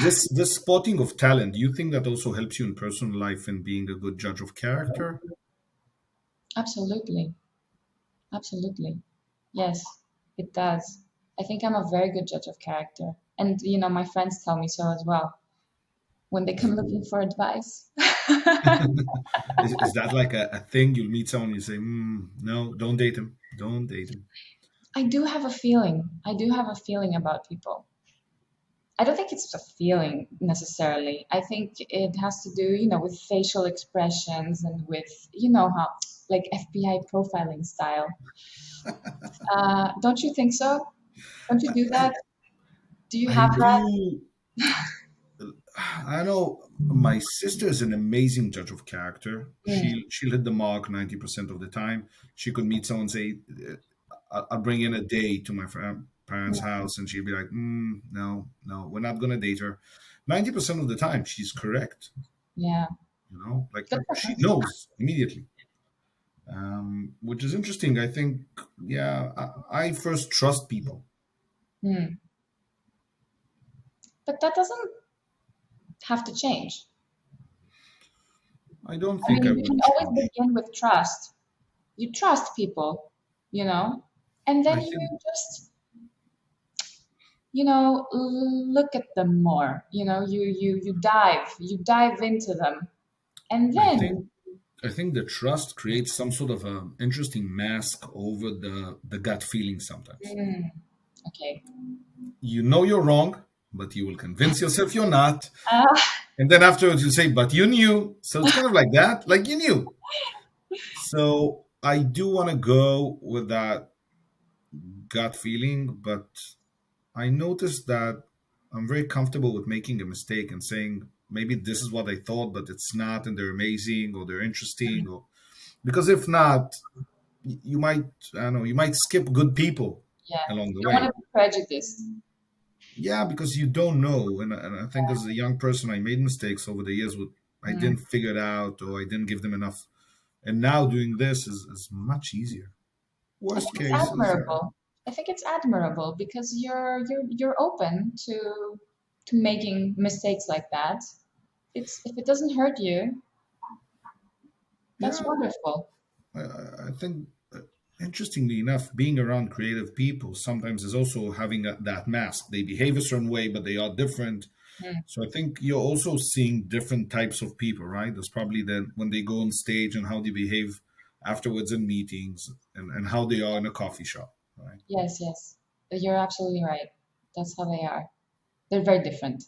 this spotting of talent, do you think that also helps you in personal life in being a good judge of character? Absolutely. Absolutely. Yes, it does. I think I'm a very good judge of character. And, my friends tell me so as well when they come looking for advice. Is that like a thing? You'll meet someone, you say, no, don't date him. Don't date him. I do have a feeling. I do have a feeling about people. I don't think it's a feeling necessarily. I think it has to do, with facial expressions and with, how, like FBI profiling style. Don't you think so? Don't you do that? Do you I have that? do. I know my sister is an amazing judge of character. Mm, She'll hit the mark 90% of the time. She could meet someone, say, I'll bring in a date to my parents' mm, house, and she'll be like, no, no, we're not gonna date her. 90% of the time, she's correct. yeah. Like Good for she her. knows immediately, which is interesting. I think, yeah, I first trust people. Mm. But that doesn't have to change. I don't I think I mean, you would can always change. begin with trust. You trust people, and then I you think, just, look at them more. You dive into them, and I then, think I think the trust creates some sort of a interesting mask over the gut feeling sometimes. mm, okay. You know you're wrong, but you will convince yourself you're not. Ah, And then afterwards you say, but you knew. So it's kind of like that, like you knew. So I do want to go with that gut feeling, but I noticed that I'm very comfortable with making a mistake and saying, maybe this is what I thought, but it's not, and they're amazing or they're interesting. Or because if not, you might, I don't know, you might skip good people yeah. along You the don't want way. to be prejudiced. Yeah, because you don't know. And I think as a young person, I made mistakes over the years. With I Mm. didn't figure it out or I didn't give them enough. And now doing this is much easier. I Worst think it's cases, admirable. I think it's admirable because you're open to making mistakes like that. It's if it doesn't hurt you, that's yeah, wonderful. I think, interestingly enough, being around creative people sometimes is also having that mask. They behave a certain way, but they are different. Mm. So I think you're also seeing different types of people, right? That's probably then when they go on stage and how they behave afterwards in meetings and how they are in a coffee shop, right? Yes, yes. You're absolutely right. That's how they are. They're very different.